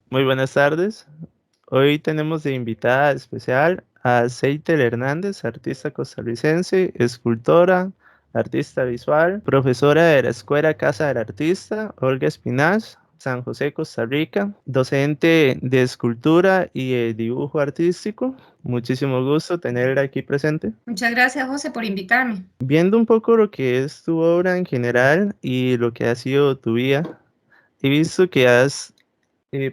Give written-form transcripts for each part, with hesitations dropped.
Muy buenas tardes. Hoy tenemos de invitada especial a Seitel Hernández, artista costarricense, escultora, artista visual, profesora de la Escuela Casa del Artista, Olga Espinaz, San José, Costa Rica, docente de escultura y de dibujo artístico. Muchísimo gusto tenerla aquí presente. Muchas gracias, José, por invitarme. Viendo un poco lo que es tu obra en general y lo que ha sido tu vida, he visto que has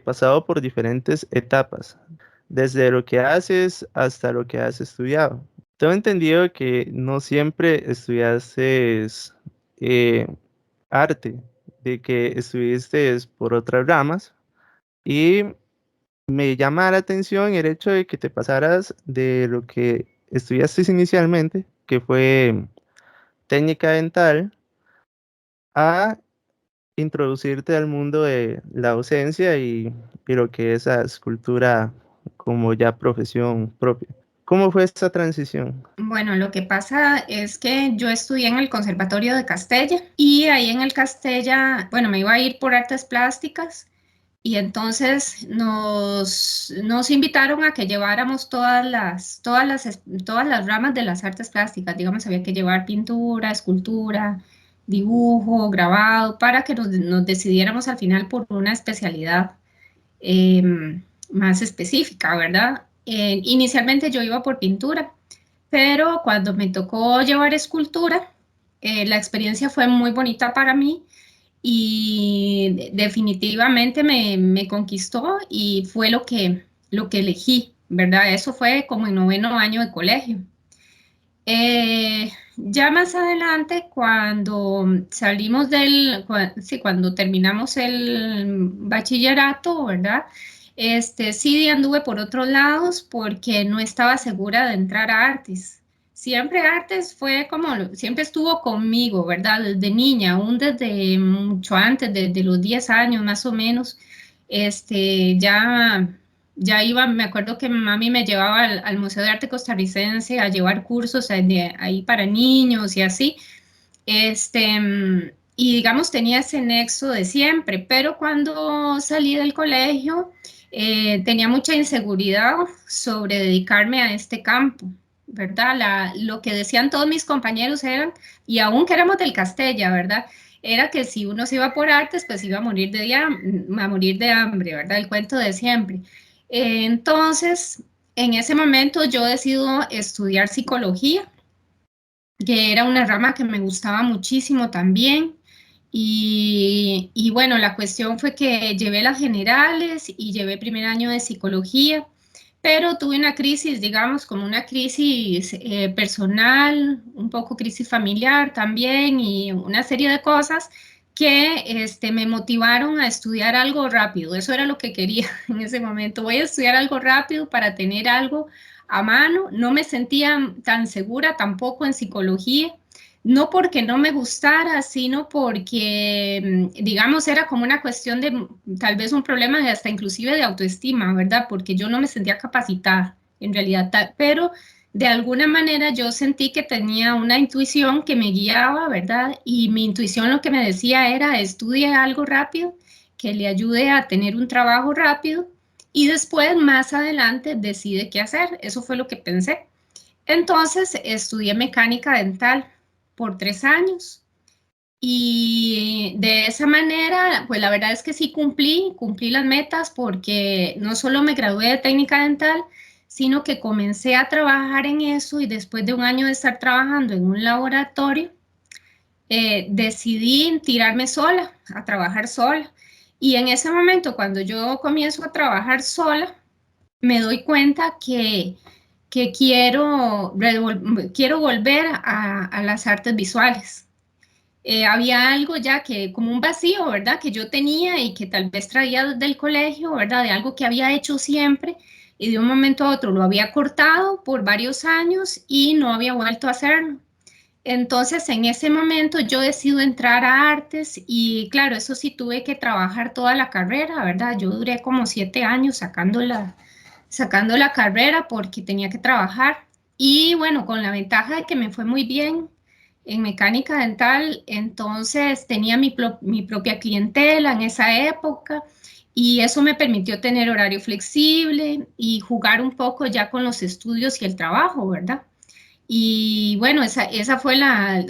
pasado por diferentes etapas, desde lo que haces hasta lo que has estudiado. Tengo entendido que no siempre estudiaste eh, arte, de que estuviste por otras ramas y me llama la atención el hecho de que te pasaras de lo que estudiaste inicialmente, que fue técnica dental, a introducirte al mundo de la docencia y lo que es la escultura como ya profesión propia. ¿Cómo fue esta transición? Bueno, lo que pasa es que yo estudié en el Conservatorio de Castella y ahí en el Castella, bueno, me iba a ir por artes plásticas y entonces nos invitaron a que lleváramos todas las ramas de las artes plásticas. Digamos, había que llevar pintura, escultura, dibujo, grabado, para que nos decidiéramos al final por una especialidad eh, más específica, ¿verdad? Inicialmente yo iba por pintura, pero cuando me tocó llevar escultura, la experiencia fue muy bonita para mí y definitivamente me conquistó y fue lo que elegí, ¿verdad? Eso fue como en noveno año de colegio. Ya más adelante, cuando salimos sí, cuando terminamos el bachillerato, ¿verdad? Sí anduve por otros lados porque no estaba segura de entrar a artes. Siempre artes fue como, siempre estuvo conmigo, ¿verdad? Desde niña, aún desde mucho antes, desde los 10 años más o menos, ya iba, me acuerdo que mami me llevaba al Museo de Arte Costarricense a llevar cursos ahí para niños y así. Y digamos, tenía ese nexo de siempre, pero cuando salí del colegio, tenía mucha inseguridad sobre dedicarme a este campo, ¿verdad? Lo que decían todos mis compañeros eran, y aún que éramos del Castella, ¿verdad? Era que si uno se iba por artes, pues iba a morir a morir de hambre, ¿verdad? El cuento de siempre. Entonces, en ese momento yo decido estudiar psicología, que era una rama que me gustaba muchísimo también. Y bueno, la cuestión fue que llevé las generales y llevé primer año de psicología, pero tuve una crisis, digamos, como una crisis personal, un poco crisis familiar también y una serie de cosas que me motivaron a estudiar algo rápido. Eso era lo que quería en ese momento. Voy a estudiar algo rápido para tener algo a mano. No me sentía tan segura tampoco en psicología, no porque no me gustara, sino porque, digamos, era como una cuestión de tal vez un problema de hasta inclusive de autoestima, ¿verdad? Porque yo no me sentía capacitada en realidad, pero de alguna manera yo sentí que tenía una intuición que me guiaba, ¿verdad? Y mi intuición lo que me decía era estudie algo rápido, que le ayude a tener un trabajo rápido y después, más adelante, decide qué hacer. Eso fue lo que pensé. Entonces, estudié mecánica dental por 3 años y de esa manera, pues la verdad es que sí cumplí las metas porque no solo me gradué de técnica dental, sino que comencé a trabajar en eso y después de un año de estar trabajando en un laboratorio, decidí tirarme sola, a trabajar sola. Y en ese momento, cuando yo comienzo a trabajar sola, me doy cuenta que quiero volver a las artes visuales. Había algo ya que, como un vacío, ¿verdad? Que yo tenía y que tal vez traía del colegio, ¿verdad? De algo que había hecho siempre y de un momento a otro lo había cortado por varios años y no había vuelto a hacerlo. Entonces, en ese momento yo decido entrar a artes y claro, eso sí tuve que trabajar toda la carrera, ¿verdad? Yo duré como 7 años sacando la carrera porque tenía que trabajar. Y bueno, con la ventaja de que me fue muy bien en mecánica dental, entonces tenía mi propia clientela en esa época Y eso me permitió tener horario flexible y jugar un poco ya con los estudios y el trabajo, ¿verdad? Y bueno, esa fue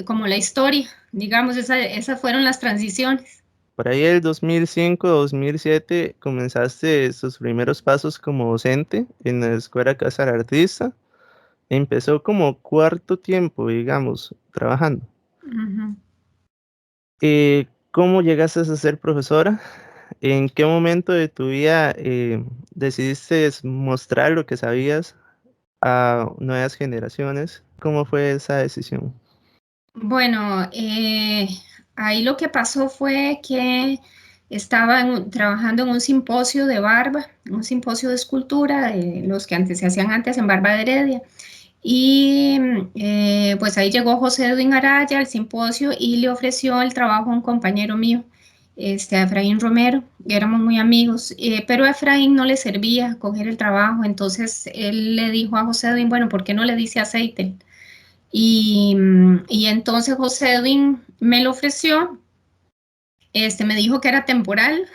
como la historia, digamos, esas fueron las transiciones. Por ahí el 2005, 2007 comenzaste tus primeros pasos como docente en la Escuela Casa del Artista. Empezó como cuarto tiempo, digamos, trabajando. Ujú. ¿Cómo llegaste a ser profesora? ¿En qué momento de tu vida decidiste mostrar lo que sabías a nuevas generaciones? ¿Cómo fue esa decisión? Bueno, ahí lo que pasó fue que estaba trabajando en un simposio de barba, un simposio de escultura, de los que antes se hacían antes en Barba de Heredia. Y pues ahí llegó José Edwin Araya al simposio y le ofreció el trabajo a un compañero mío, a Efraín Romero, éramos muy amigos, pero a Efraín no le servía coger el trabajo, entonces él le dijo a José Edwin, bueno, ¿por qué no le dice aceite? Y entonces José Edwin me lo ofreció, me dijo que era temporal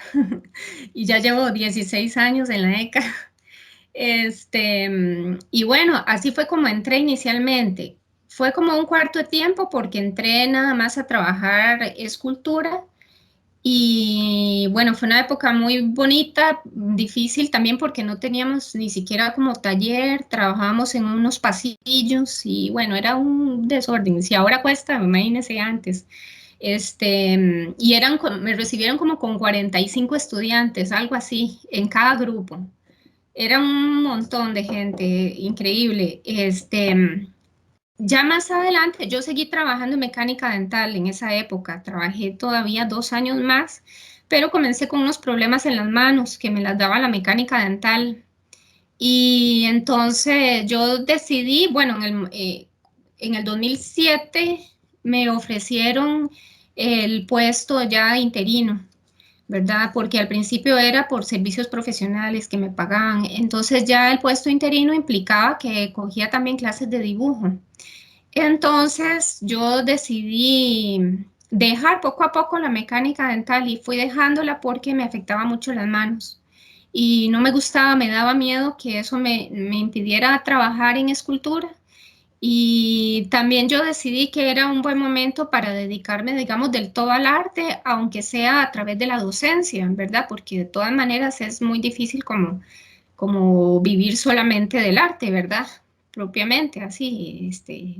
y ya llevo 16 años en la ECA. Y bueno, así fue como entré inicialmente. Fue como un cuarto de tiempo porque entré nada más a trabajar escultura y bueno, fue una época muy bonita, difícil también porque no teníamos ni siquiera como taller, trabajábamos en unos pasillos y bueno, era un desorden. Si ahora cuesta, imagínense antes. Y me recibieron como con 45 estudiantes, algo así, en cada grupo. Era un montón de gente, increíble. Ya más adelante, yo seguí trabajando en mecánica dental en esa época. Trabajé todavía 2 años más, pero comencé con unos problemas en las manos que me las daba la mecánica dental. Y entonces yo decidí, bueno, en el 2007 me ofrecieron el puesto ya interino, ¿verdad? Porque al principio era por servicios profesionales que me pagaban. Entonces ya el puesto interino implicaba que cogía también clases de dibujo. Entonces yo decidí dejar poco a poco la mecánica dental y fui dejándola porque me afectaba mucho las manos y no me gustaba, me daba miedo que eso me impidiera trabajar en escultura. Y también yo decidí que era un buen momento para dedicarme, digamos, del todo al arte, aunque sea a través de la docencia, ¿verdad? Porque de todas maneras es muy difícil como vivir solamente del arte, ¿verdad? Propiamente, así,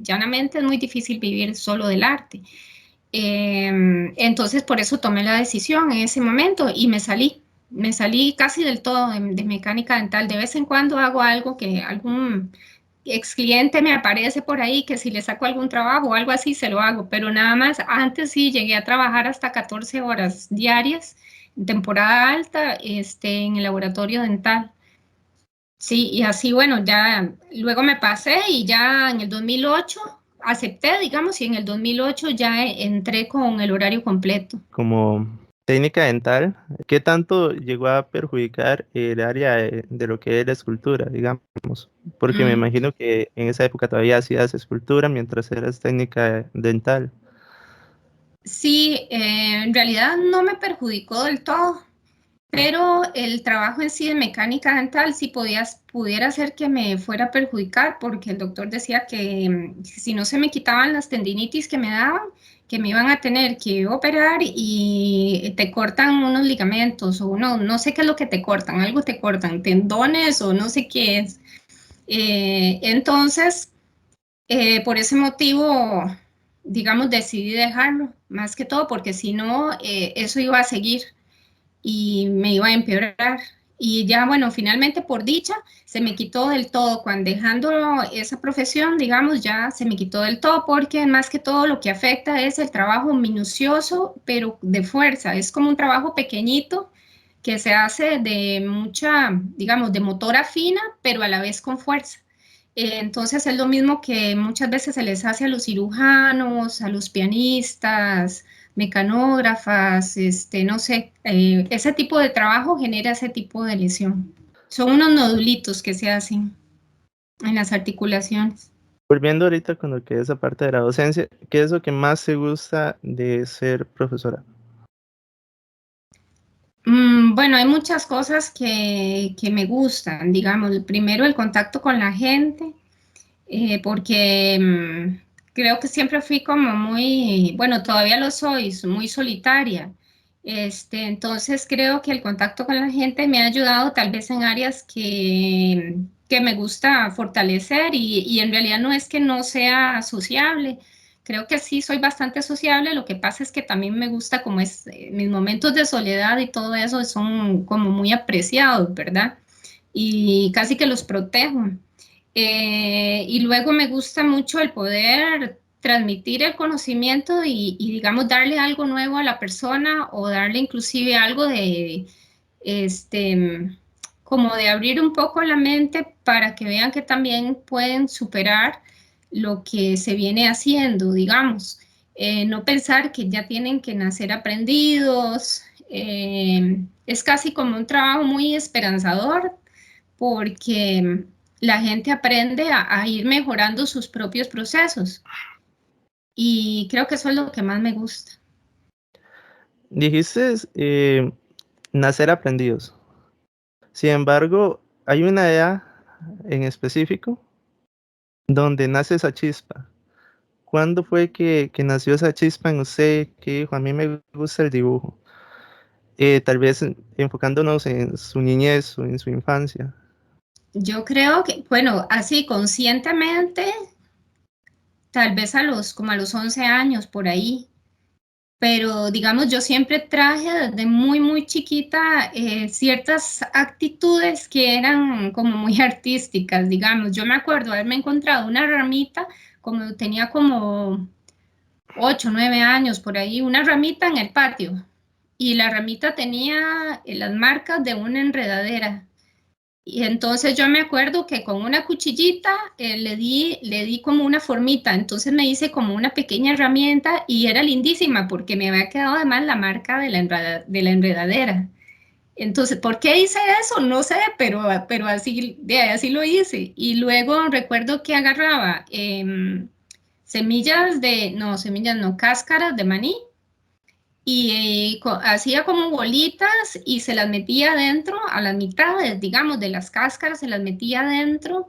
llanamente es muy difícil vivir solo del arte. Entonces, por eso tomé la decisión en ese momento y me salí casi del todo de mecánica dental. De vez en cuando hago algo que algún ex cliente me aparece por ahí, que si le saco algún trabajo o algo así, se lo hago, pero nada más, antes sí llegué a trabajar hasta 14 horas diarias, en temporada alta, en el laboratorio dental. Sí, y así, bueno, ya luego me pasé y ya en el 2008 acepté, digamos, y en el 2008 ya entré con el horario completo. Como técnica dental, ¿qué tanto llegó a perjudicar el área de lo que es la escultura, digamos? Porque me Mm, imagino que en esa época todavía hacías escultura mientras eras técnica dental. sí, en realidad no me perjudicó del todo, pero el trabajo en sí de mecánica dental sí pudiera hacer que me fuera a perjudicar, porque el doctor decía que si no se me quitaban las tendinitis que me daban, que me iban a tener que operar y te cortan unos ligamentos o no sé qué es lo que te cortan, algo te cortan, tendones o no sé qué es. Entonces, por ese motivo, digamos, decidí dejarlo, más que todo porque si no, eso iba a seguir y me iba a empeorar. Y ya, bueno, finalmente por dicha se me quitó del todo. Cuando dejando esa profesión, digamos, ya se me quitó del todo porque más que todo lo que afecta es el trabajo minucioso, pero de fuerza. Es como un trabajo pequeñito que se hace de mucha, digamos, de motora fina, pero a la vez con fuerza. Entonces es lo mismo que muchas veces se les hace a los cirujanos, a los pianistas, mecanógrafas, no sé, ese tipo de trabajo genera ese tipo de lesión. Son unos nodulitos que se hacen en las articulaciones. Volviendo ahorita con lo que es esa parte de la docencia, ¿qué es lo que más te gusta de ser profesora? Bueno, hay muchas cosas que me gustan, digamos. Primero, el contacto con la gente, porque creo que siempre fui como muy, bueno, todavía lo soy, muy solitaria. Entonces creo que el contacto con la gente me ha ayudado tal vez en áreas que me gusta fortalecer y en realidad no es que no sea sociable. Creo que sí soy bastante sociable, lo que pasa es que también me gusta como es, mis momentos de soledad y todo eso son como muy apreciados, ¿verdad? Y casi que los protejo. Y luego me gusta mucho el poder transmitir el conocimiento digamos, darle algo nuevo a la persona o darle inclusive algo de, este, como de abrir un poco la mente para que vean que también pueden superar lo que se viene haciendo, digamos. No pensar que ya tienen que nacer aprendidos. Es casi como un trabajo muy esperanzador porque la gente aprende a ir mejorando sus propios procesos y creo que eso es lo que más me gusta. Dijiste nacer aprendidos. Sin embargo, hay una edad en específico donde nace esa chispa. ¿Cuándo fue que nació esa chispa en usted que dijo, a mí me gusta el dibujo? Tal vez enfocándonos en su niñez o en su infancia. Yo creo que, bueno, así conscientemente, tal vez como a los 11 años por ahí, pero digamos, yo siempre traje desde muy, muy chiquita ciertas actitudes que eran como muy artísticas, digamos. Yo me acuerdo haberme encontrado una ramita, como tenía como 8, 9 años por ahí, una ramita en el patio y la ramita tenía las marcas de una enredadera. Y entonces yo me acuerdo que con una cuchillita le di como una formita, entonces me hice como una pequeña herramienta y era lindísima porque me había quedado además la marca de la enredadera. Entonces, ¿por qué hice eso? No sé, pero así, así lo hice. Y luego recuerdo que agarraba semillas no, cáscaras de maní y hacía como bolitas y se las metía adentro, a las mitades, digamos, de las cáscaras, se las metía adentro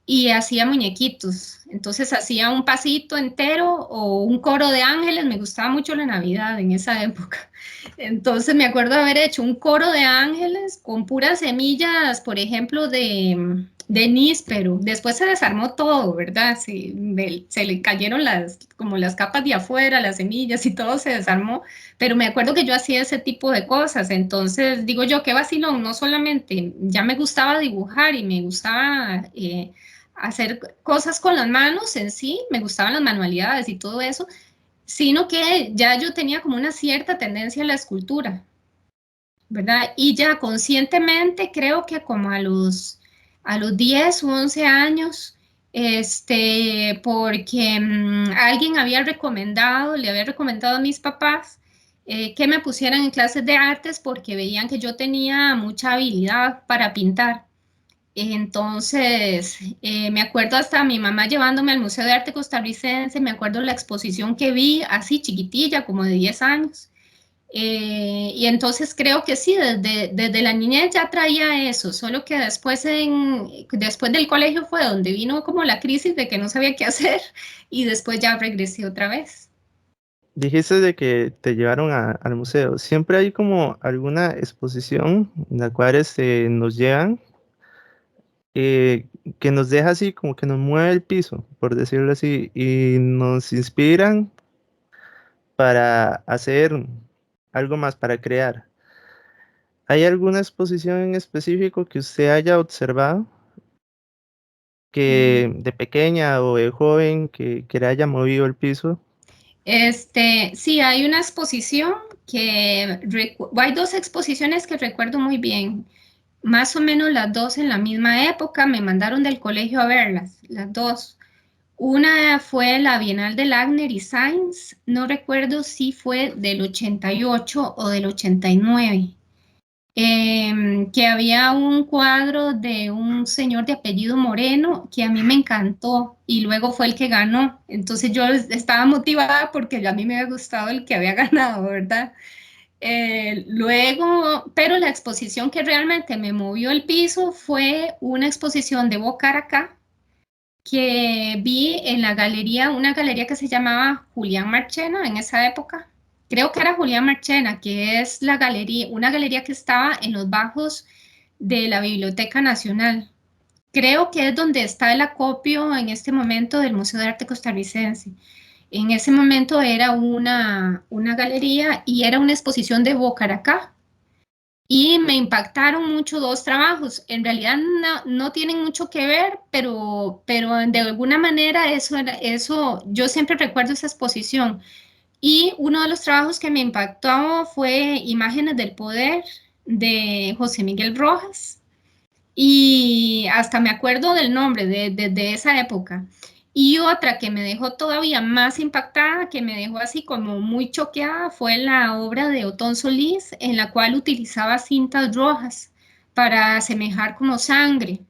y hacía muñequitos. Entonces hacía un pasito entero o un coro de ángeles. Me gustaba mucho la Navidad en esa época. Entonces me acuerdo haber hecho un coro de ángeles con puras semillas, por ejemplo, de níspero. Después se desarmó todo, ¿verdad? Se le cayeron como las capas de afuera, las semillas y todo se desarmó. Pero me acuerdo que yo hacía ese tipo de cosas. Entonces digo yo, qué vacilón, no solamente ya me gustaba dibujar y me gustaba hacer cosas con las manos en sí, me gustaban las manualidades y todo eso, sino que ya yo tenía como una cierta tendencia a la escultura, ¿verdad? Y ya conscientemente creo que como a los 10 u 11 años, porque alguien le había recomendado a mis papás que me pusieran en clases de artes porque veían que yo tenía mucha habilidad para pintar. Entonces, me acuerdo hasta mi mamá llevándome al Museo de Arte Costarricense, me acuerdo la exposición que vi así chiquitilla, como de 10 años. Y entonces creo que sí, desde la niñez ya traía eso, solo que después del colegio fue donde vino como la crisis de que no sabía qué hacer y después ya regresé otra vez. Dijiste de que te llevaron al museo. Siempre hay como alguna exposición en la cual nos llevan, eh, que nos deja así, como que nos mueve el piso, por decirlo así, y nos inspiran para hacer algo más, para crear. ¿Hay alguna exposición en específico que usted haya observado que Mm. de pequeña o de joven que le haya movido el piso? Sí, hay una exposición hay dos exposiciones que recuerdo muy bien, más o menos las dos en la misma época, me mandaron del colegio a verlas, las dos. Una fue la Bienal de Lagner y Sainz, no recuerdo si fue del 88 o del 89, que había un cuadro de un señor de apellido Moreno que a mí me encantó y luego fue el que ganó. Entonces yo estaba motivada porque a mí me había gustado el que había ganado, ¿verdad? Luego, pero la exposición que realmente me movió el piso fue una exposición de Bocaracá que vi en la galería, una galería que se llamaba Julián Marchena en esa época. Creo que era Julián Marchena, que es la galería, una galería que estaba en los bajos de la Biblioteca Nacional. Creo que es donde está el acopio en este momento del Museo de Arte Costarricense. En ese momento era una galería y era una exposición de Bocaracá. Y me impactaron mucho dos trabajos. En realidad no tienen mucho que ver, pero de alguna manera eso, yo siempre recuerdo esa exposición. Y uno de los trabajos que me impactó fue Imágenes del Poder de José Miguel Rojas. Y hasta me acuerdo del nombre de esa época. Y otra que me dejó todavía más impactada, que me dejó así como muy choqueada, fue la obra de Otón Solís, en la cual utilizaba cintas rojas para asemejar como sangre.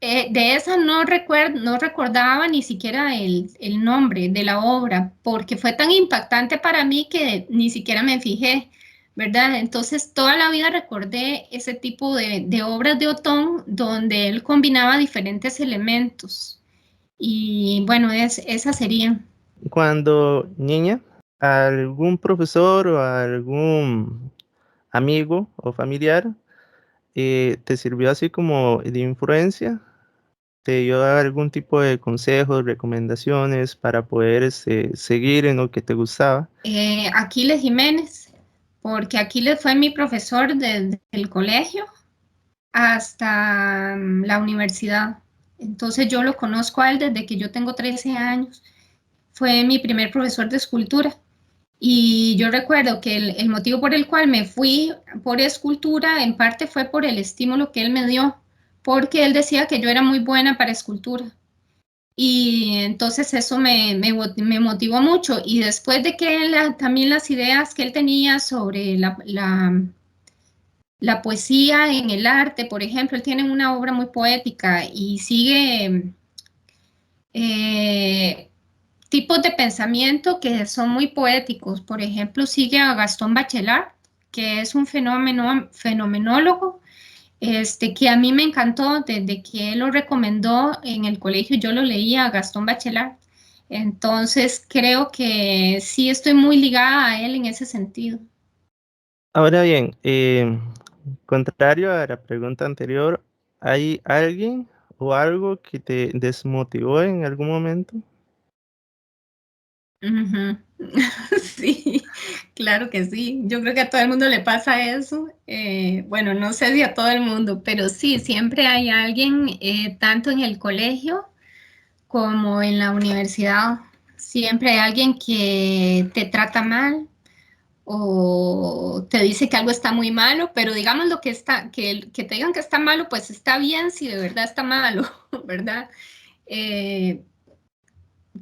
De esa no recordaba ni siquiera el nombre de la obra, porque fue tan impactante para mí que ni siquiera me fijé, ¿verdad? Entonces toda la vida recordé ese tipo de obras de Otón donde él combinaba diferentes elementos. Y bueno, esa sería. Cuando niña, ¿algún profesor o algún amigo o familiar te sirvió así como de influencia? ¿Te dio algún tipo de consejos, recomendaciones para poder seguir en lo que te gustaba? Aquiles Jiménez, porque Aquiles fue mi profesor desde el colegio hasta la universidad. Entonces yo lo conozco a él desde que yo tengo 13 años. Fue mi primer profesor de escultura. Y yo recuerdo que el motivo por el cual me fui por escultura en parte fue por el estímulo que él me dio, porque él decía que yo era muy buena para escultura. Y entonces eso me motivó mucho. Y después de que también las ideas que él tenía sobre la poesía en el arte, por ejemplo, él tiene una obra muy poética y sigue tipos de pensamiento que son muy poéticos. Por ejemplo, sigue a Gastón Bachelard, que es un fenomenólogo, que a mí me encantó desde que él lo recomendó en el colegio, yo lo leía a Gastón Bachelard. Entonces creo que sí estoy muy ligada a él en ese sentido. Ahora bien, contrario a la pregunta anterior, ¿hay alguien o algo que te desmotivó en algún momento? Ujú. Sí, claro que sí. Yo creo que a todo el mundo le pasa eso. Bueno, no sé si a todo el mundo, pero sí, siempre hay alguien, tanto en el colegio como en la universidad. Siempre hay alguien que te trata mal o te dice que algo está muy malo, pero digamos lo que está, que te digan que está malo, pues está bien si de verdad está malo, ¿verdad? Eh,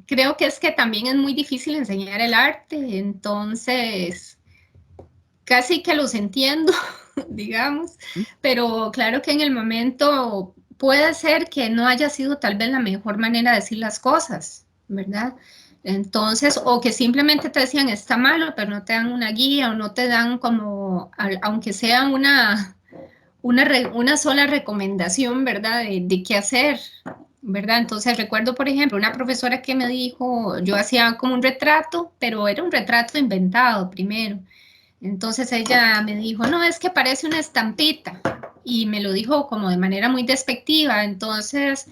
Creo que es que también es muy difícil enseñar el arte, entonces casi que los entiendo, digamos, pero claro que en el momento puede ser que no haya sido tal vez la mejor manera de decir las cosas, ¿verdad? Entonces, o que simplemente te decían está malo, pero no te dan una guía o no te dan como, aunque sea una sola recomendación, ¿verdad? De qué hacer, ¿verdad? Entonces recuerdo, por ejemplo, una profesora que me dijo, yo hacía como un retrato, pero era un retrato inventado primero. Entonces ella me dijo, no, es que parece una estampita. Y me lo dijo como de manera muy despectiva. Entonces,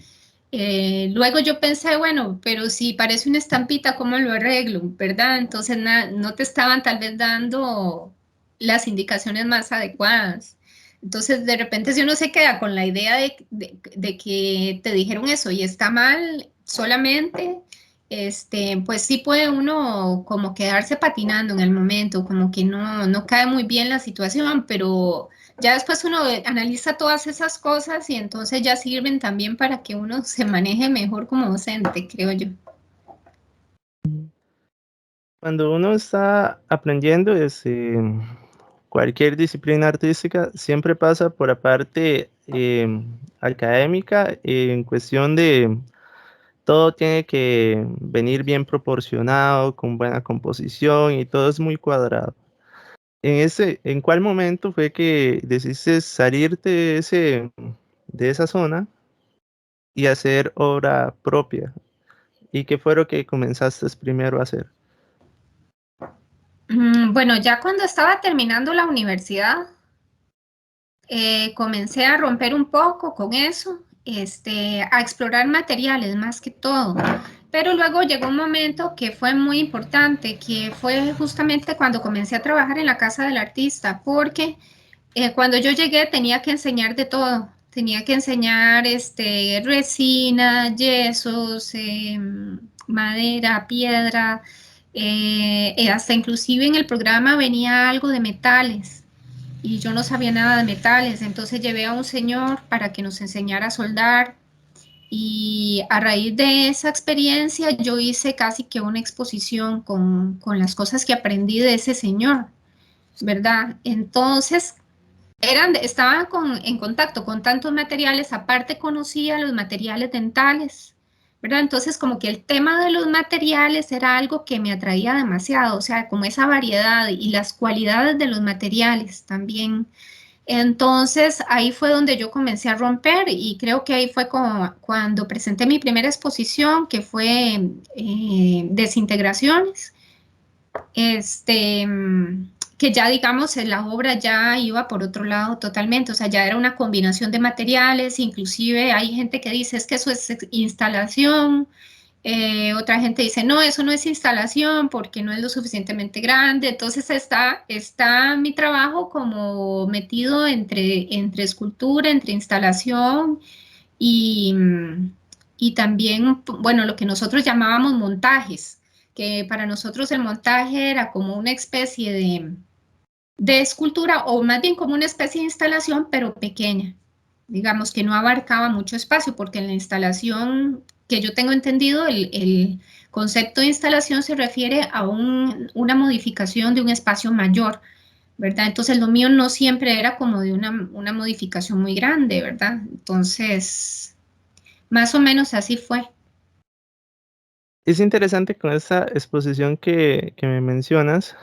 luego yo pensé, bueno, pero si parece una estampita, ¿cómo lo arreglo? ¿Verdad? Entonces no te estaban tal vez dando las indicaciones más adecuadas. Entonces, de repente, si uno se queda con la idea de que te dijeron eso y está mal solamente, pues sí puede uno como quedarse patinando en el momento, como que no cae muy bien la situación, pero ya después uno analiza todas esas cosas y entonces ya sirven también para que uno se maneje mejor como docente, creo yo. Cuando uno está aprendiendo cualquier disciplina artística, siempre pasa por la parte académica en cuestión de todo tiene que venir bien proporcionado, con buena composición y todo es muy cuadrado. ¿En cuál momento fue que decidiste salirte de esa zona y hacer obra propia? ¿Y qué fue lo que comenzaste primero a hacer? Bueno, ya cuando estaba terminando la universidad, comencé a romper un poco con eso, a explorar materiales más que todo. Pero luego llegó un momento que fue muy importante, que fue justamente cuando comencé a trabajar en la casa del artista, porque cuando yo llegué tenía que enseñar de todo. Tenía que enseñar resina, yesos, madera, piedra, hasta inclusive en el programa venía algo de metales y yo no sabía nada de metales, entonces llevé a un señor para que nos enseñara a soldar y a raíz de esa experiencia yo hice casi que una exposición con las cosas que aprendí de ese señor, ¿verdad? Entonces estaba en contacto con tantos materiales, aparte conocía los materiales dentales, ¿verdad? Entonces como que el tema de los materiales era algo que me atraía demasiado, o sea, como esa variedad y las cualidades de los materiales también. Entonces ahí fue donde yo comencé a romper y creo que ahí fue como cuando presenté mi primera exposición, que fue Desintegraciones, este, que ya digamos la obra ya iba por otro lado totalmente, o sea, ya era una combinación de materiales, inclusive hay gente que dice es que eso es instalación, otra gente dice no, eso no es instalación porque no es lo suficientemente grande, entonces está mi trabajo como metido entre escultura, entre instalación y, y también, bueno, lo que nosotros llamábamos montajes, que para nosotros el montaje era como una especie de escultura o más bien como una especie de instalación, pero pequeña, digamos que no abarcaba mucho espacio, porque en la instalación que yo tengo entendido, el concepto de instalación se refiere a una modificación de un espacio mayor, ¿verdad? Entonces lo mío no siempre era como de una modificación muy grande, ¿verdad? Entonces, más o menos así fue. Es interesante con esta exposición que me mencionas,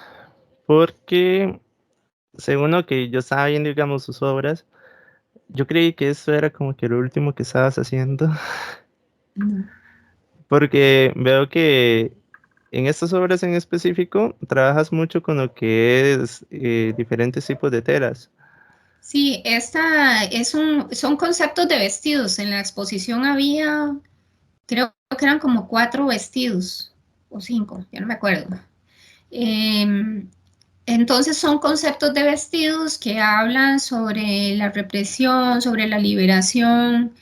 porque según lo que yo estaba viendo, digamos, sus obras, yo creí que esto era como que lo último que estabas haciendo, No. porque veo que en estas obras en específico trabajas mucho con lo que es diferentes tipos de telas. Sí, son conceptos de vestidos. En la exposición había, creo que eran como 4 vestidos o 5, ya no me acuerdo. Em, entonces son conceptos de vestidos que hablan sobre la represión, sobre la liberación,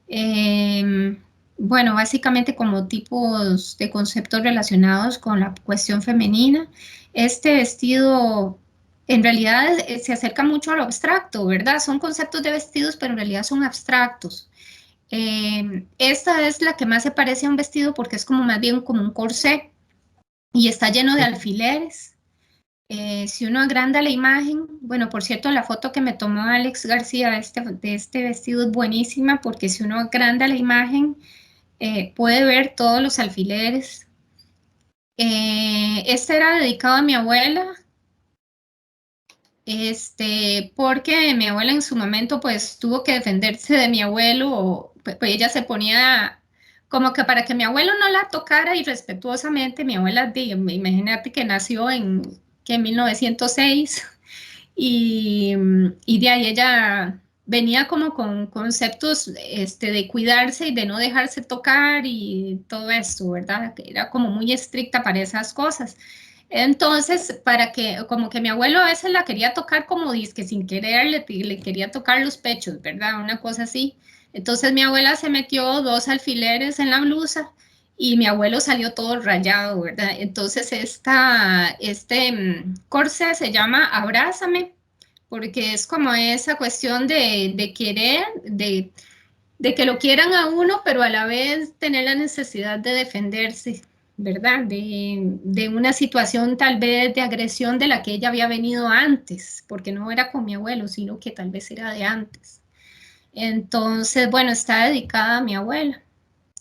em, bueno, básicamente como tipos de conceptos relacionados con la cuestión femenina. Este vestido en realidad se acerca mucho a lo abstracto, ¿verdad? Son conceptos de vestidos, pero en realidad son abstractos. Esta es la que más se parece a un vestido porque es como más bien como un corsé y está lleno de Ujú. alfileres. Si uno agranda la imagen, bueno, por cierto, la foto que me tomó Alex García de este vestido es buenísima porque si uno agranda la imagen, puede ver todos los alfileres. Este era dedicado a mi abuela, porque mi abuela en su momento pues tuvo que defenderse de mi abuelo, pues ella se ponía como que para que mi abuelo no la tocara irrespetuosamente, mi abuela, imagínate que nació en 1906 y de ahí ella venía como con conceptos de cuidarse y de no dejarse tocar y todo esto, ¿verdad? Que era como muy estricta para esas cosas. Entonces, para que, como que mi abuelo a veces la quería tocar como que sin querer le quería tocar los pechos, ¿verdad? Una cosa así. Entonces mi abuela se metió 2 alfileres en la blusa y mi abuelo salió todo rayado, ¿verdad? Entonces corsé se llama Abrázame, porque es como esa cuestión de querer, de que lo quieran a uno, pero a la vez tener la necesidad de defenderse, ¿verdad? De una situación tal vez de agresión de la que ella había venido antes, porque no era con mi abuelo, sino que tal vez era de antes. Entonces, bueno, está dedicada a mi abuela.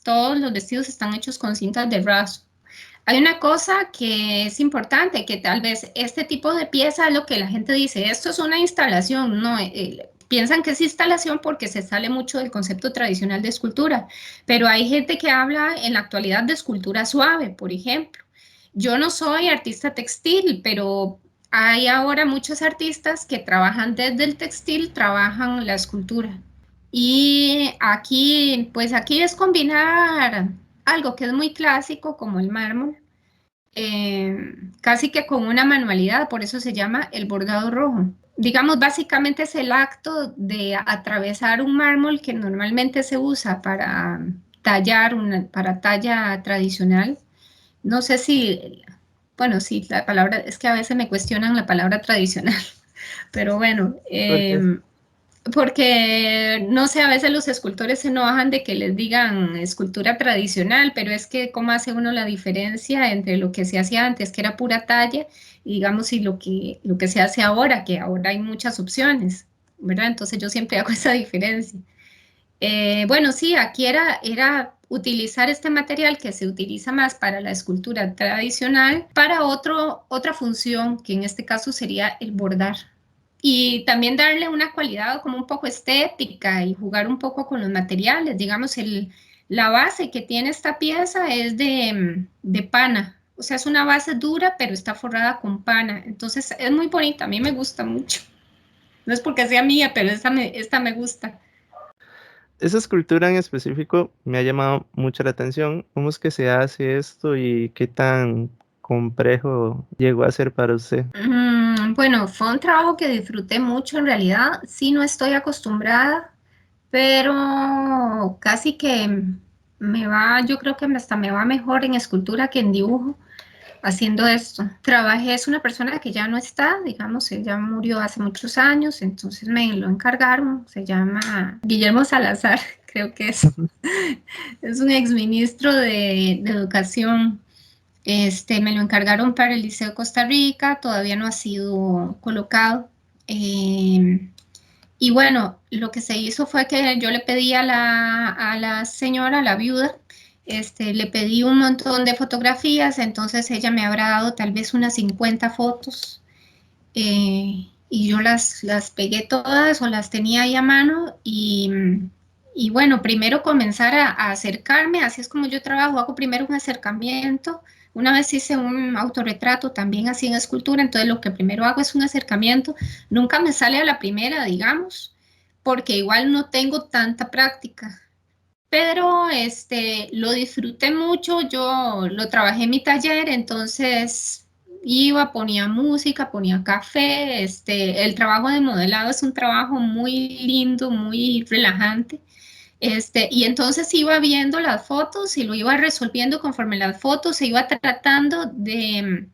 Todos los vestidos están hechos con cintas de raso. Hay una cosa que es importante, que tal vez este tipo de pieza es lo que la gente dice, esto es una instalación, no, piensan que es instalación porque se sale mucho del concepto tradicional de escultura, pero hay gente que habla en la actualidad de escultura suave, por ejemplo. Yo no soy artista textil, pero hay ahora muchos artistas que trabajan desde el textil, trabajan la escultura. Y aquí, pues aquí es combinar algo que es muy clásico como el mármol, casi que con una manualidad, por eso se llama el bordado rojo. Digamos, básicamente es el acto de atravesar un mármol que normalmente se usa para tallar, para talla tradicional. No sé si, bueno, sí, la palabra, es que a veces me cuestionan la palabra tradicional, pero bueno, Porque porque, no sé, a veces los escultores se enojan de que les digan escultura tradicional, pero es que cómo hace uno la diferencia entre lo que se hacía antes, que era pura talla, y digamos, y lo que se hace ahora, que ahora hay muchas opciones, ¿verdad? Entonces yo siempre hago esa diferencia. Bueno, sí, aquí era utilizar este material que se utiliza más para la escultura tradicional para otra función, que en este caso sería el bordar. Y también darle una cualidad como un poco estética y jugar un poco con los materiales. Digamos, la base que tiene esta pieza es de pana. O sea, es una base dura, pero está forrada con pana. Entonces es muy bonita, a mí me gusta mucho. No es porque sea mía, pero esta me gusta. esa escultura en específico me ha llamado mucho la atención. ¿Cómo es que se hace esto y qué tan complejo llegó a ser para usted? Bueno, fue un trabajo que disfruté mucho en realidad. Sí, no estoy acostumbrada, pero casi que me va, yo creo que hasta me va mejor en escultura que en dibujo haciendo esto. Trabajé, es una persona que ya no está, digamos, ella murió hace muchos años, entonces me lo encargaron. Se llama Guillermo Salazar, creo que es un exministro de Educación. Me lo encargaron para el Liceo de Costa Rica, todavía no ha sido colocado. Eh, y bueno, lo que se hizo fue que yo le pedí a la señora, a la viuda, le pedí un montón de fotografías, entonces ella me habrá dado tal vez unas 50 fotos, y yo las pegué todas o las tenía ahí a mano y bueno, primero comenzar a acercarme, así es como yo trabajo, hago primero un acercamiento. Una vez hice un autorretrato también así en escultura, entonces lo que primero hago es un acercamiento, nunca me sale a la primera, digamos, porque igual no tengo tanta práctica, pero lo disfruté mucho, yo lo trabajé en mi taller, entonces iba, ponía música, ponía café, el trabajo de modelado es un trabajo muy lindo, muy relajante, y entonces iba viendo las fotos y lo iba resolviendo conforme las fotos, se iba tratando de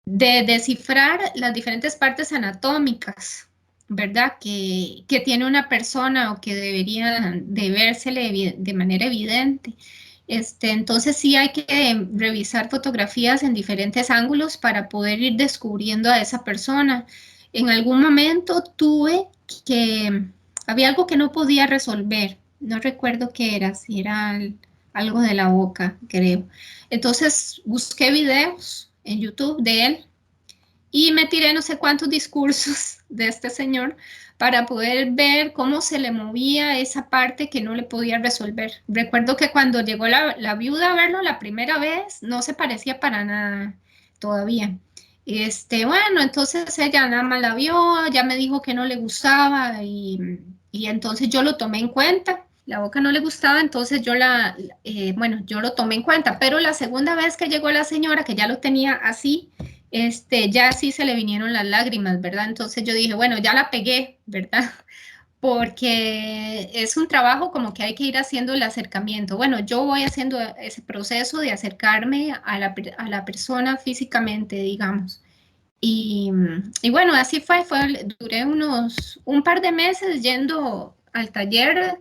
descifrar las diferentes partes anatómicas, ¿verdad? Que tiene una persona o que debería de vérsele de manera evidente. Entonces sí hay que revisar fotografías en diferentes ángulos para poder ir descubriendo a esa persona. En algún momento tuve que, había algo que no podía resolver, no recuerdo qué era, si era algo de la boca, creo. Entonces busqué videos en YouTube de él y me tiré no sé cuántos discursos de este señor para poder ver cómo se le movía esa parte que no le podía resolver. Recuerdo que cuando llegó la viuda a verlo la primera vez, no se parecía para nada todavía. Bueno, entonces ella nada más la vio, ya me dijo que no le gustaba y entonces yo lo tomé en cuenta. La boca no le gustaba, entonces bueno, yo lo tomé en cuenta, pero la segunda vez que llegó la señora, que ya lo tenía así, ya sí se le vinieron las lágrimas, ¿verdad? Entonces yo dije, bueno, ya la pegué, ¿verdad? Porque es un trabajo como que hay que ir haciendo el acercamiento. Bueno, yo voy haciendo ese proceso de acercarme a la persona físicamente, digamos. Y bueno, así duré un par de meses yendo al taller,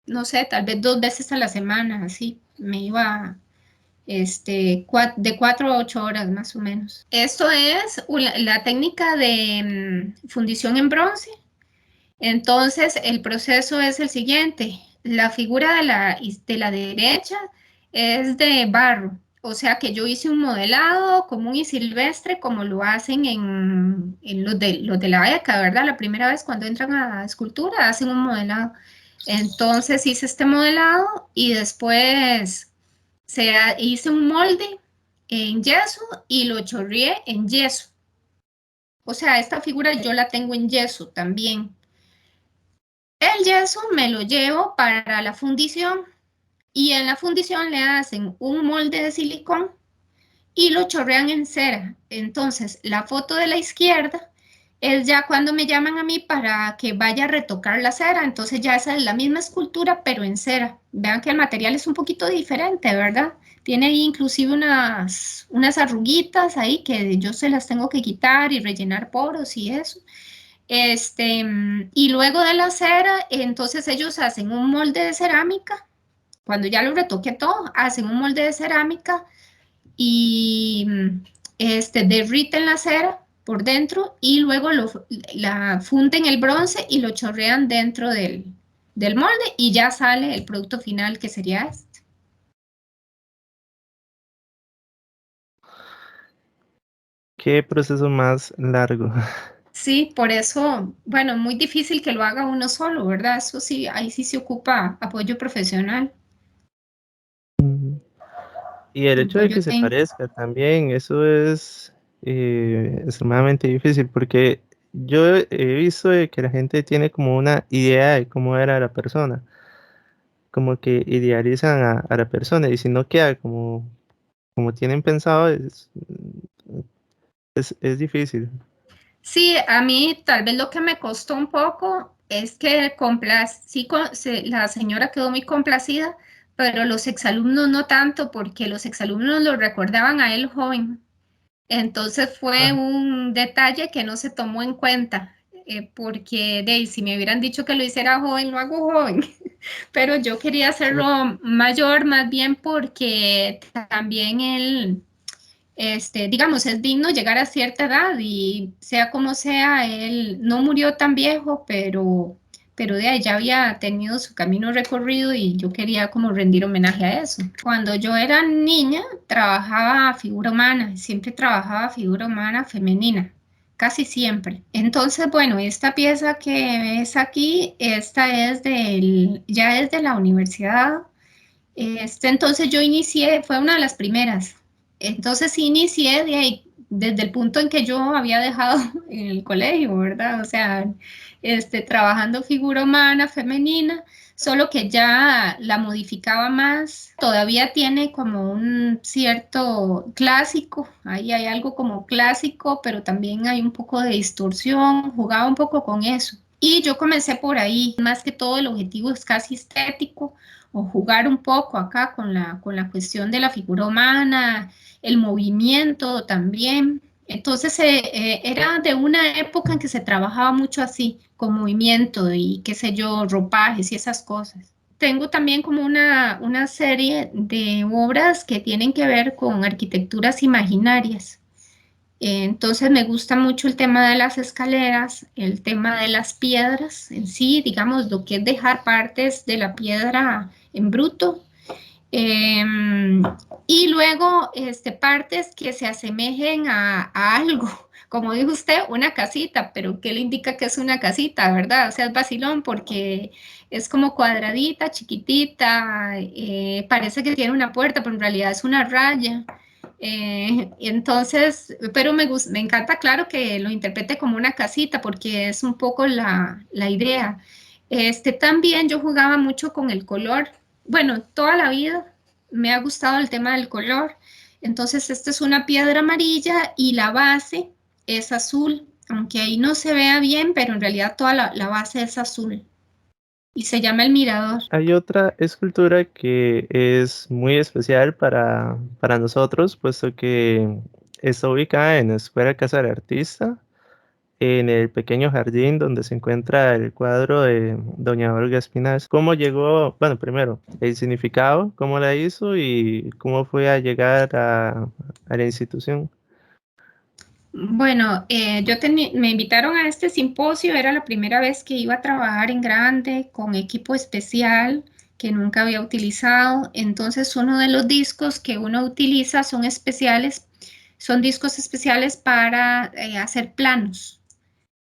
no sé, tal vez 2 veces a la semana, así, me iba de 4 a 8 horas más o menos. Esto es la técnica de fundición en bronce. Entonces, el proceso es el siguiente. La figura de la derecha es de barro. O sea que yo hice un modelado común y silvestre, como lo hacen en los de la beca, ¿verdad? La primera vez cuando entran a escultura hacen un modelado. Entonces hice este modelado y después hice un molde en yeso y lo chorreé en yeso. O sea, esta figura yo la tengo en yeso también. El yeso me lo llevo para la fundición y en la fundición le hacen un molde de silicón y lo chorrean en cera. Entonces, la foto de la izquierda es ya cuando me llaman a mí para que vaya a retocar la cera. Entonces ya esa es la misma escultura, pero en cera. Vean que el material es un poquito diferente, ¿verdad? Tiene ahí inclusive unas arruguitas ahí que yo se las tengo que quitar y rellenar poros y eso. Y luego de la cera, entonces ellos hacen un molde de cerámica. Cuando ya lo retoqué todo, hacen un molde de cerámica y derriten la cera por dentro y luego la funden el bronce y lo chorrean dentro del molde y ya sale el producto final que sería este. Qué proceso más largo. Sí, por eso, bueno, muy difícil que lo haga uno solo, ¿verdad? Eso sí, ahí sí se ocupa apoyo profesional, Y el hecho de apoyo que se técnico. parezca también, eso es extremadamente difícil porque yo he visto de que la gente tiene como una idea de cómo era la persona, como que idealizan a la persona y si no queda como tienen pensado es difícil. Sí, a mí tal vez lo que me costó un poco es que sí, la señora quedó muy complacida, pero los exalumnos no tanto, porque los exalumnos lo recordaban a él joven. Entonces fue Ah, un detalle que no se tomó en cuenta, porque si me hubieran dicho que lo hiciera joven, lo hago joven, pero yo quería sí. hacerlo mayor más bien porque también él digamos, es digno llegar a cierta edad y sea como sea, él no murió tan viejo, pero de ahí ya había tenido su camino recorrido y yo quería como rendir homenaje a eso. Cuando yo era niña, trabajaba figura humana, siempre trabajaba figura humana femenina, casi siempre. Entonces, bueno, esta pieza que ves aquí, esta es ya es de la universidad. Entonces yo inicié, fue una de las primeras. Entonces inicié de ahí, desde el punto en que yo había dejado en el colegio, ¿verdad? O sea, trabajando figura humana, femenina, solo que ya la modificaba más. Todavía tiene como un cierto clásico, ahí hay algo como clásico, pero también hay un poco de distorsión, jugaba un poco con eso. Y yo comencé por ahí, más que todo el objetivo es casi estético o jugar un poco acá con la cuestión de la figura humana, el movimiento también. Entonces era de una época en que se trabajaba mucho así, con movimiento y qué sé yo, ropajes y esas cosas. Tengo también como una serie de obras que tienen que ver con arquitecturas imaginarias. Entonces me gusta mucho el tema de las escaleras, el tema de las piedras en sí, digamos, lo que es dejar partes de la piedra en bruto. eh, y luego partes que se asemejen a algo, como dijo usted, una casita, pero ¿qué le indica que es una casita, verdad? O sea, es vacilón porque es como cuadradita, chiquitita, parece que tiene una puerta, pero en realidad es una raya. Entonces, pero me encanta, claro, que lo interprete como una casita, porque es un poco la idea. También yo jugaba mucho con el color. Bueno, toda la vida me ha gustado el tema del color. Entonces, esta es una piedra amarilla y la base es azul, aunque ahí no se vea bien, pero en realidad toda la base es azul y se llama el mirador. Hay otra escultura que es muy especial para nosotros, puesto que está ubicada en la Escuela Casa del Artista, en el pequeño jardín donde se encuentra el cuadro de Doña Olga Espinal. ¿Cómo llegó? Bueno, primero, el significado, cómo la hizo y cómo fue a llegar a la institución. Bueno, me invitaron a este simposio, era la primera vez que iba a trabajar en grande con equipo especial que nunca había utilizado. Entonces uno de los discos que uno utiliza son especiales, son discos especiales para hacer planos,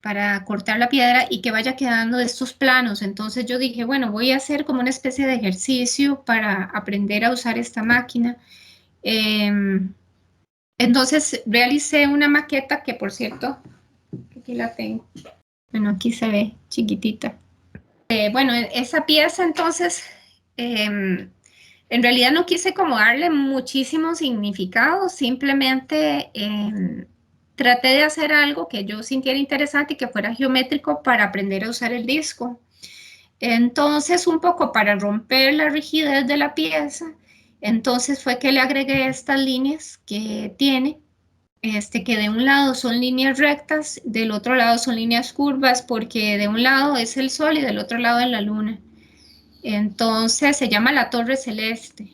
para cortar la piedra y que vaya quedando de estos planos. Entonces yo dije, bueno, voy a hacer como una especie de ejercicio para aprender a usar esta máquina. Entonces realicé una maqueta que, por cierto, aquí la tengo. Bueno, aquí se ve chiquitita. Bueno, esa pieza entonces, en realidad no quise como darle muchísimo significado, simplemente traté de hacer algo que yo sintiera interesante y que fuera geométrico para aprender a usar el disco. Entonces, un poco para romper la rigidez de la pieza, entonces fue que le agregué estas líneas que tiene, que de un lado son líneas rectas, del otro lado son líneas curvas, porque de un lado es el sol y del otro lado es la luna. Entonces se llama la torre celeste.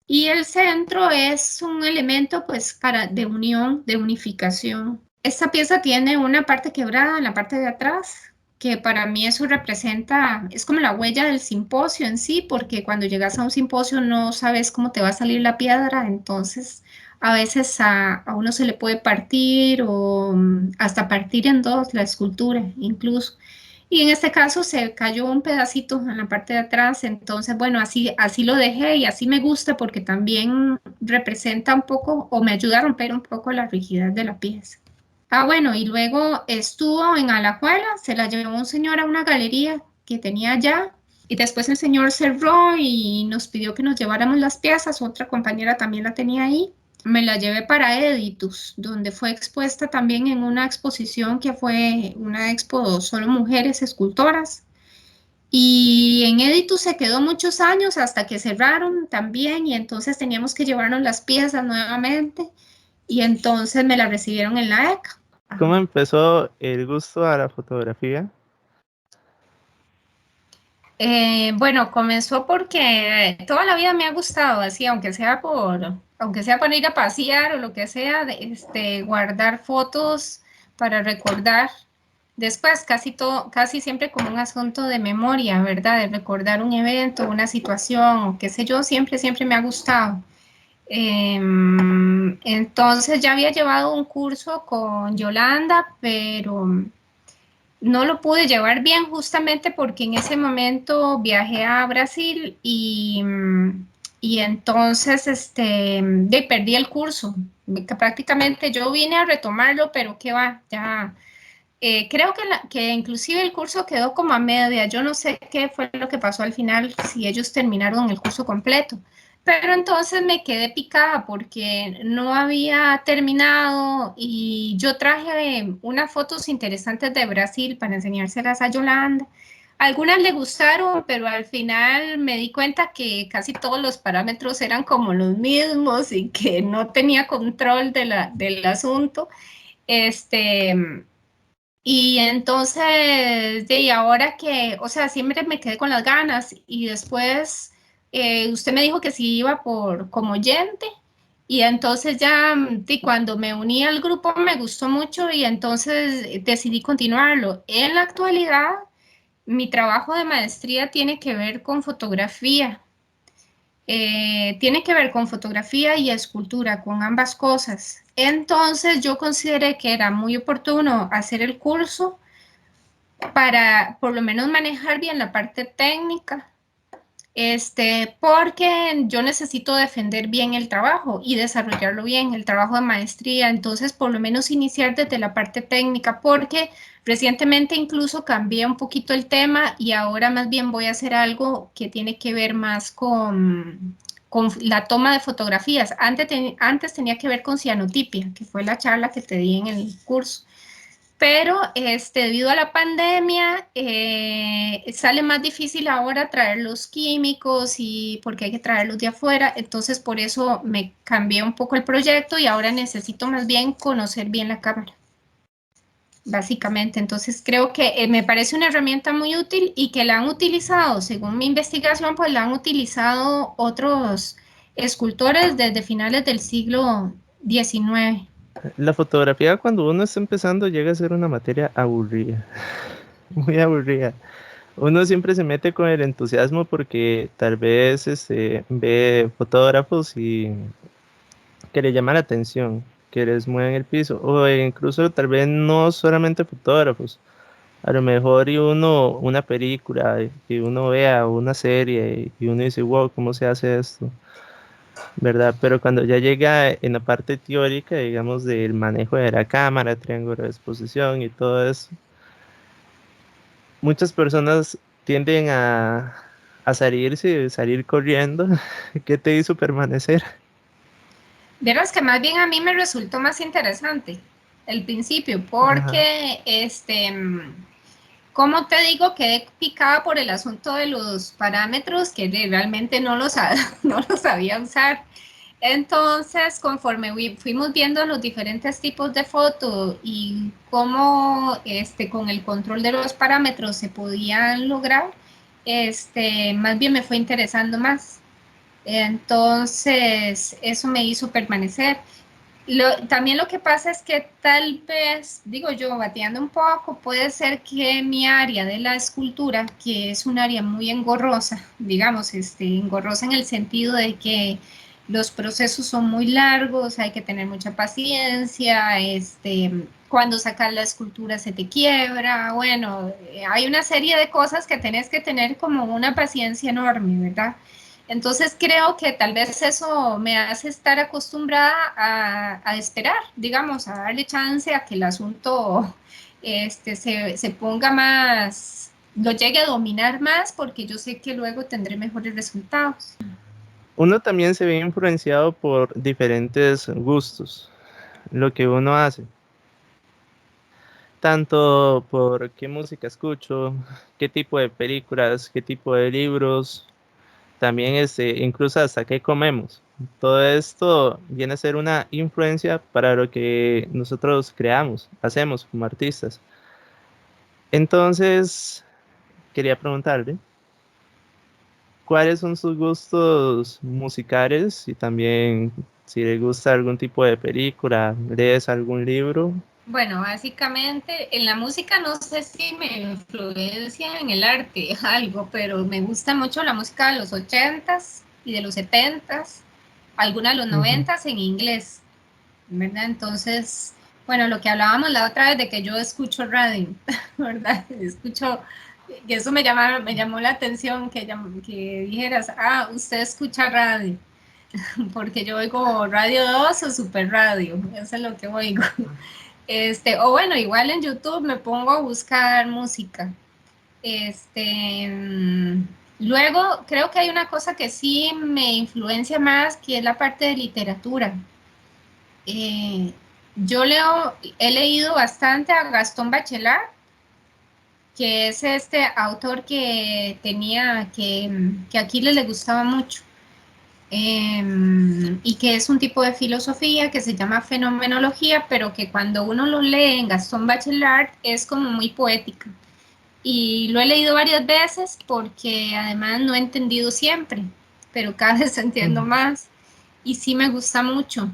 Y el centro es un elemento pues de unión, de unificación. Esta pieza tiene una parte quebrada en la parte de atrás, que para mí eso representa, es como la huella del simposio en sí, porque cuando llegas a un simposio no sabes cómo te va a salir la piedra, entonces a veces a uno se le puede partir o hasta partir en dos la escultura incluso. Y en este caso se cayó un pedacito en la parte de atrás, entonces bueno, así lo dejé y así me gusta porque también representa un poco o me ayuda a romper un poco la rigidez de la pieza. Ah, bueno, y luego estuvo en Alajuela, se la llevó un señor a una galería que tenía allá y después el señor cerró y nos pidió que nos lleváramos las piezas, otra compañera también la tenía ahí. Me la llevé para Editus, donde fue expuesta también en una exposición que fue una expo solo mujeres escultoras. Y en Editus se quedó muchos años hasta que cerraron también y entonces teníamos que llevarnos las piezas nuevamente y entonces me la recibieron en la ECA. ¿Cómo empezó el gusto a la fotografía? Bueno, comenzó porque toda la vida me ha gustado, así, aunque sea por ir a pasear o lo que sea, guardar fotos para recordar. Después, casi todo, casi siempre como un asunto de memoria, ¿verdad? De recordar un evento, una situación, o qué sé yo, siempre me ha gustado. Entonces ya había llevado un curso con Yolanda, pero no lo pude llevar bien justamente porque en ese momento viajé a Brasil y entonces perdí el curso. Prácticamente yo vine a retomarlo, pero qué va, ya creo que inclusive el curso quedó como a media. Yo no sé qué fue lo que pasó al final, si ellos terminaron el curso completo. Pero entonces me quedé picada porque no había terminado y yo traje unas fotos interesantes de Brasil para enseñárselas a Yolanda. Algunas le gustaron, pero al final me di cuenta que casi todos los parámetros eran como los mismos y que no tenía control del asunto. Este, y entonces, ahora que, o sea, siempre me quedé con las ganas y después usted me dijo que sí iba como oyente y entonces ya cuando me uní al grupo me gustó mucho y entonces decidí continuarlo. En la actualidad, mi trabajo de maestría tiene que ver con fotografía. Tiene que ver con fotografía y escultura, con ambas cosas. Entonces yo consideré que era muy oportuno hacer el curso para por lo menos manejar bien la parte técnica, porque yo necesito defender bien el trabajo y desarrollarlo bien, el trabajo de maestría, entonces por lo menos iniciar desde la parte técnica, porque recientemente incluso cambié un poquito el tema y ahora más bien voy a hacer algo que tiene que ver más con la toma de fotografías. Antes tenía que ver con cianotipia, que fue la charla que te di en el curso. Pero debido a la pandemia, sale más difícil ahora traer los químicos y porque hay que traerlos de afuera. Entonces, por eso me cambié un poco el proyecto y ahora necesito más bien conocer bien la cámara, básicamente. Entonces, creo que me parece una herramienta muy útil y que la han utilizado, según mi investigación, pues la han utilizado otros escultores desde finales del siglo XIX. La fotografía cuando uno está empezando llega a ser una materia aburrida, muy aburrida. Uno siempre se mete con el entusiasmo porque tal vez ve fotógrafos y que le llama la atención, que les mueven el piso, o incluso tal vez no solamente fotógrafos, a lo mejor y uno, una película, y uno vea una serie y uno dice, wow, ¿cómo se hace esto? ¿Verdad? Pero cuando ya llega en la parte teórica, digamos, del manejo de la cámara, triángulo de exposición y todo eso, muchas personas tienden a salirse, salir corriendo. ¿Qué te hizo permanecer? Verás que más bien a mí me resultó más interesante el principio, Ajá. porque como te digo, quedé picada por el asunto de los parámetros que realmente no los, no los sabía usar. Entonces, conforme fuimos viendo los diferentes tipos de foto y cómo con el control de los parámetros se podían lograr, más bien me fue interesando más. Entonces, eso me hizo permanecer. También lo que pasa es que tal vez, digo yo, bateando un poco, puede ser que mi área de la escultura, que es un área muy engorrosa, digamos, engorrosa en el sentido de que los procesos son muy largos, hay que tener mucha paciencia, cuando sacas la escultura se te quiebra, bueno, hay una serie de cosas que tenés que tener como una paciencia enorme, ¿verdad? Entonces creo que tal vez eso me hace estar acostumbrada a esperar, digamos, a darle chance a que el asunto se ponga más, lo llegue a dominar más, porque yo sé que luego tendré mejores resultados. Uno también se ve influenciado por diferentes gustos, lo que uno hace, tanto por qué música escucho, qué tipo de películas, qué tipo de libros, también incluso hasta qué comemos. Todo esto viene a ser una influencia para lo que nosotros creamos, hacemos como artistas. Entonces, quería preguntarle, ¿cuáles son sus gustos musicales? Y también si le gusta algún tipo de película, lees algún libro. Bueno, básicamente en la música no sé si me influencia en el arte algo, pero me gusta mucho la música de los 80s y de los 70s, alguna de los Ujú. 90s en inglés, ¿verdad? Entonces, bueno, lo que hablábamos la otra vez de que yo escucho radio, ¿verdad? Escucho, que eso me llamó la atención que dijeras, ah, usted escucha radio, porque yo oigo Radio 2 o Super Radio, eso es lo que oigo. O bueno, igual en YouTube me pongo a buscar música. Este, mm, Luego creo que hay una cosa que sí me influencia más, que es la parte de literatura. Eh, he leído bastante a Gastón Bachelard, que es este autor que que a Aquiles le gustaba mucho, y que es un tipo de filosofía que se llama fenomenología, pero que cuando uno lo lee en Gastón Bachelard es como muy poética. Y lo he leído varias veces porque además no he entendido siempre, pero cada vez entiendo Ujú. más y sí me gusta mucho.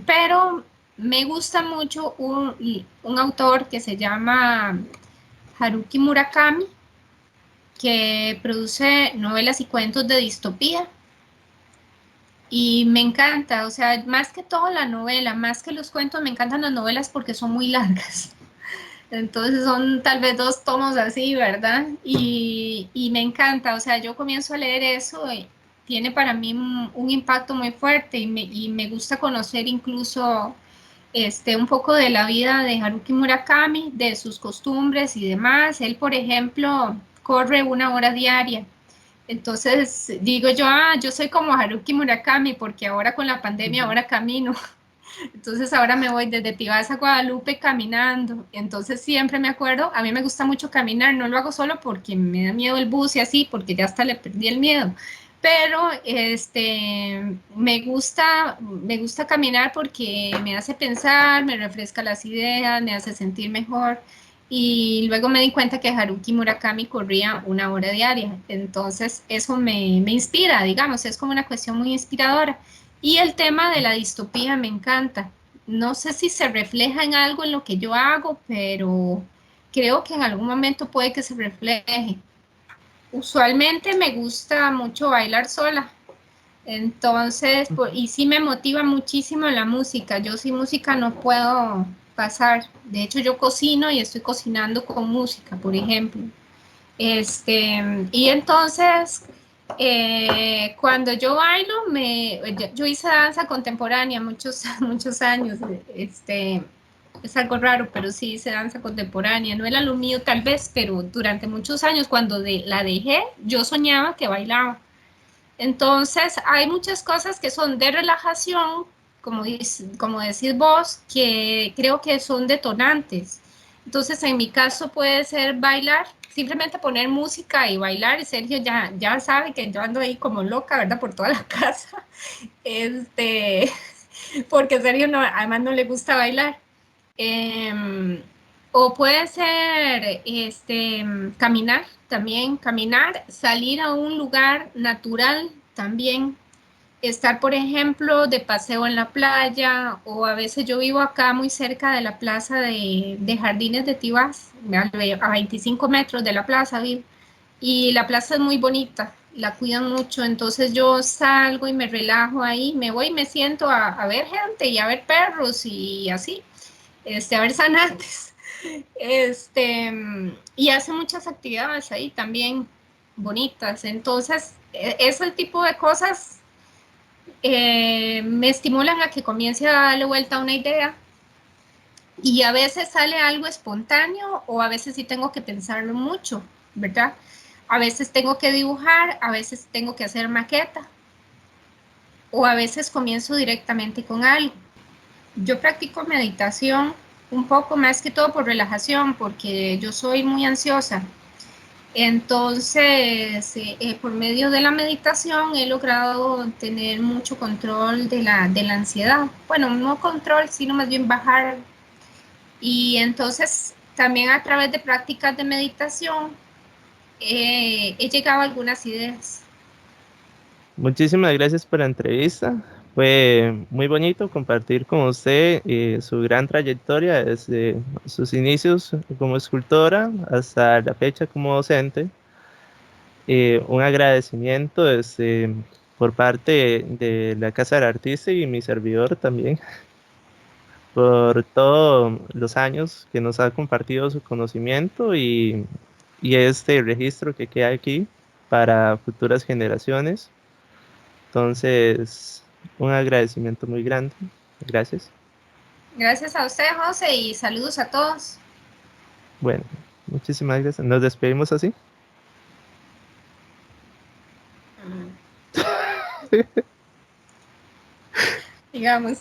Pero me gusta mucho un autor que se llama Haruki Murakami, que produce novelas y cuentos de distopía. Y me encanta, o sea, más que todo la novela, más que los cuentos, me encantan las novelas porque son muy largas. Entonces son tal vez 2 tomos así, ¿verdad? Y me encanta, o sea, yo comienzo a leer eso y tiene para mí un impacto muy fuerte y me gusta conocer incluso un poco de la vida de Haruki Murakami, de sus costumbres y demás. Él, por ejemplo, corre 1 hora diaria. Entonces digo yo, ah, yo soy como Haruki Murakami porque ahora con la pandemia Ujú. ahora camino. Entonces ahora me voy desde Tibás a Guadalupe caminando. Entonces siempre me acuerdo, a mí me gusta mucho caminar, no lo hago solo porque me da miedo el bus y así, porque ya hasta le perdí el miedo. Pero me gusta caminar porque me hace pensar, me refresca las ideas, me hace sentir mejor. Y luego me di cuenta que Haruki Murakami corría 1 hora diaria. Entonces eso me inspira, digamos, es como una cuestión muy inspiradora. Y el tema de la distopía me encanta. No sé si se refleja en algo en lo que yo hago, pero creo que en algún momento puede que se refleje. Usualmente me gusta mucho bailar sola, entonces, y sí me motiva muchísimo la música. Yo sin música no puedo pasar. De hecho, yo cocino y estoy cocinando con música, por ejemplo. Y entonces, cuando yo bailo, yo hice danza contemporánea muchos, muchos años. Es algo raro, pero sí hice danza contemporánea. No era lo mío tal vez, pero durante muchos años, cuando la dejé, yo soñaba que bailaba. Entonces, hay muchas cosas que son de relajación, como decís vos, que creo que son detonantes. Entonces, en mi caso puede ser bailar, simplemente poner música y bailar. Y Sergio ya sabe que yo ando ahí como loca, ¿verdad? Por toda la casa. Este, porque Sergio no, además no le gusta bailar. Eh, o puede ser caminar también, caminar, salir a un lugar natural también, estar, por ejemplo, de paseo en la playa, o a veces yo vivo acá muy cerca de la plaza de Jardines de Tibás, a 25 metros de la plaza vivo, y la plaza es muy bonita, la cuidan mucho, entonces yo salgo y me relajo ahí, me voy y me siento a ver gente y a ver perros y así, a ver zanantes. Este, y hace muchas actividades ahí también bonitas. Entonces, es el tipo de cosas me estimulan a que comience a darle vuelta a una idea. Y a veces sale algo espontáneo o a veces sí tengo que pensarlo mucho, ¿verdad? A veces tengo que dibujar, a veces tengo que hacer maqueta o a veces comienzo directamente con algo. Yo practico meditación un poco más que todo por relajación, porque yo soy muy ansiosa. Entonces, por medio de la meditación he logrado tener mucho control de la ansiedad. Bueno, no control, sino más bien bajar. Y entonces, también a través de prácticas de meditación, he llegado a algunas ideas. Muchísimas gracias por la entrevista. Fue muy bonito compartir con usted su gran trayectoria desde sus inicios como escultora hasta la fecha como docente. Un agradecimiento por parte de la Casa del Artista y mi servidor también por todos los años que nos ha compartido su conocimiento y este registro que queda aquí para futuras generaciones. Entonces, un agradecimiento muy grande. Gracias. Gracias a usted, José, y saludos a todos. Bueno, muchísimas gracias. Nos despedimos así. Digamos.